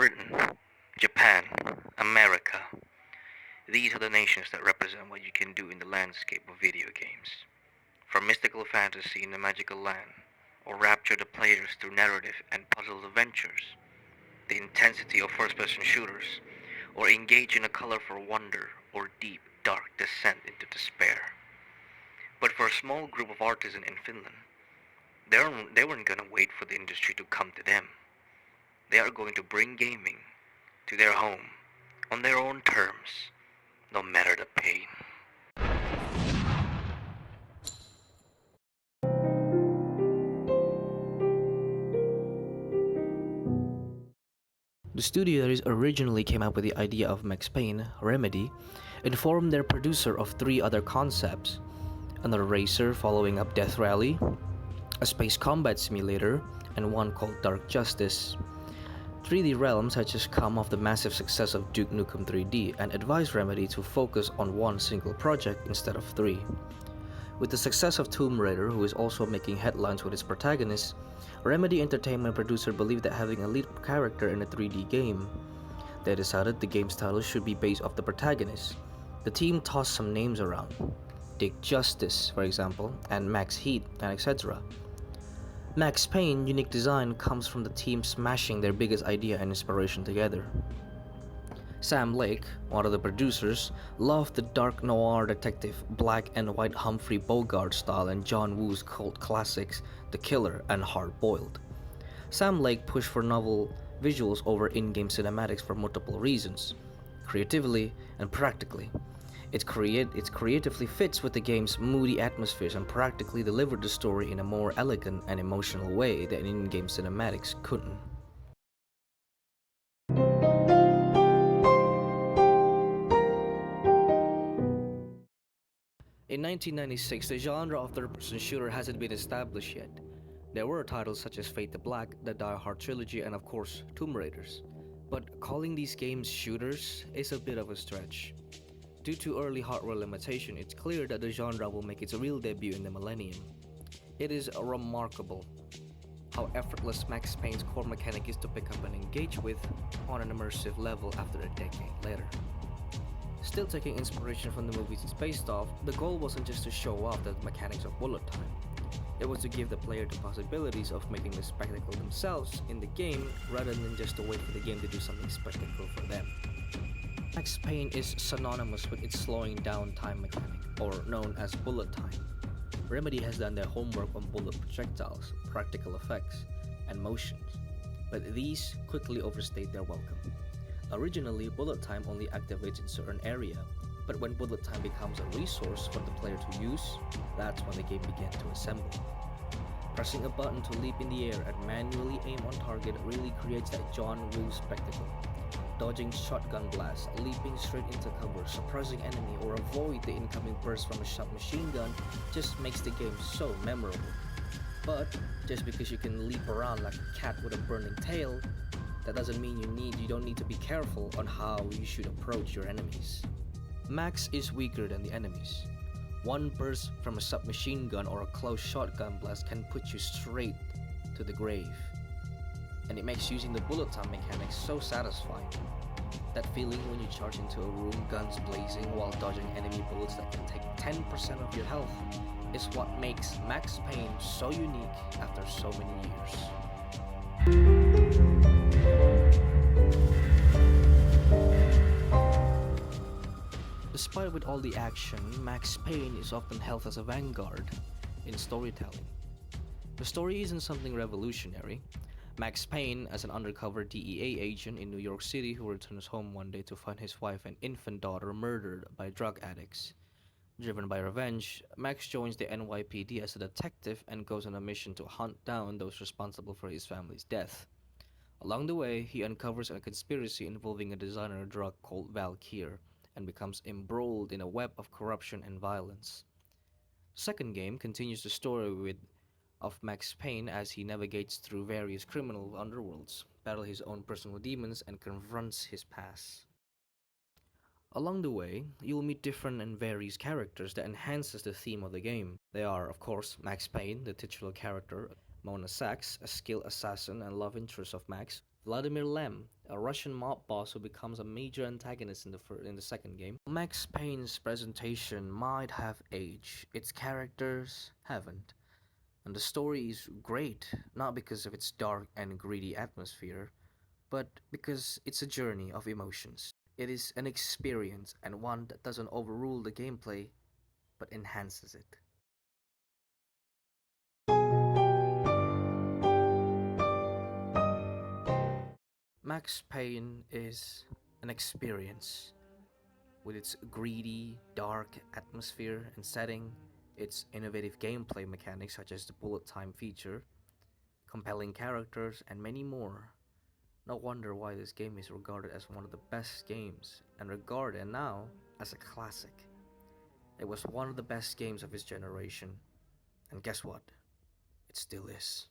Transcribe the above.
Britain, Japan, America. These are the nations that represent what you can do in the landscape of video games. From mystical fantasy in a magical land, or rapture the players through narrative and puzzle adventures, the intensity of first-person shooters, or engage in a colorful wonder or deep, dark descent into despair. But for a small group of artisans in Finland, they weren't gonna wait for the industry to come to them. They are going to bring gaming to their home on their own terms, no matter the pain. The studio that originally came up with the idea of Max Payne, Remedy, informed their producer of three other concepts: another racer following up Death Rally, a space combat simulator, and one called Dark Justice. 3D Realms had just come off the massive success of Duke Nukem 3D and advised Remedy to focus on one single project instead of three. With the success of Tomb Raider, who is also making headlines with its protagonist, Remedy Entertainment producer believed that having a lead character in a 3D game. They decided the game's title should be based off the protagonist. The team tossed some names around, Dick Justice, for example, and Max Heat, and etc. Max Payne's unique design comes from the team smashing their biggest idea and inspiration together. Sam Lake, one of the producers, loved the dark noir detective black and white Humphrey Bogart style and John Woo's cult classics The Killer and Hard Boiled. Sam Lake pushed for novel visuals over in-game cinematics for multiple reasons, creatively and practically. It creatively fits with the game's moody atmospheres and practically delivered the story in a more elegant and emotional way than in-game cinematics couldn't. In 1996, the genre of third-person shooter hasn't been established yet. There were titles such as Fate the Black, the Die Hard trilogy, and of course, Tomb Raiders. But calling these games shooters is a bit of a stretch. Due to early hardware limitation, it's clear that the genre will make its real debut in the millennium. It is remarkable how effortless Max Payne's core mechanic is to pick up and engage with on an immersive level after a decade later. Still taking inspiration from the movies it's based off, the goal wasn't just to show off the mechanics of bullet time. It was to give the player the possibilities of making the spectacle themselves in the game rather than just to wait for the game to do something spectacular for them. Max Payne is synonymous with its slowing down time mechanic, or known as bullet time. Remedy has done their homework on bullet projectiles, practical effects, and motions, but these quickly overstayed their welcome. Originally, bullet time only activates in certain area, but when bullet time becomes a resource for the player to use, that's when the game began to assemble. Pressing a button to leap in the air and manually aim on target really creates that John Woo spectacle. Dodging shotgun blasts, leaping straight into cover, surprising enemy, or avoid the incoming burst from a submachine gun just makes the game so memorable. But just because you can leap around like a cat with a burning tail, that doesn't mean you don't need to be careful on how you should approach your enemies. Max is weaker than the enemies. One burst from a submachine gun or a close shotgun blast can put you straight to the grave. And it makes using the bullet time mechanics so satisfying. That feeling when you charge into a room, guns blazing while dodging enemy bullets that can take 10% of your health, is what makes Max Payne so unique after so many years. Despite with all the action, Max Payne is often held as a vanguard in storytelling. The story isn't something revolutionary. Max Payne, as an undercover DEA agent in New York City who returns home one day to find his wife and infant daughter murdered by drug addicts. Driven by revenge, Max joins the NYPD as a detective and goes on a mission to hunt down those responsible for his family's death. Along the way, he uncovers a conspiracy involving a designer drug called Valkyr and becomes embroiled in a web of corruption and violence. The second game continues the story of Max Payne as he navigates through various criminal underworlds, battles his own personal demons, and confronts his past. Along the way, you'll meet different and various characters that enhances the theme of the game. They are, of course, Max Payne, the titular character, Mona Sachs, a skilled assassin and love interest of Max, Vladimir Lem, a Russian mob boss who becomes a major antagonist in the second game. Max Payne's presentation might have aged, its characters haven't. And the story is great, not because of its dark and gritty atmosphere, but because it's a journey of emotions. It is an experience and one that doesn't overrule the gameplay, but enhances it. Max Payne is an experience with its greedy, dark atmosphere and setting, its innovative gameplay mechanics such as the bullet time feature, compelling characters, and many more. No wonder why this game is regarded as one of the best games and regarded now as a classic. It was one of the best games of its generation, and guess what? It still is.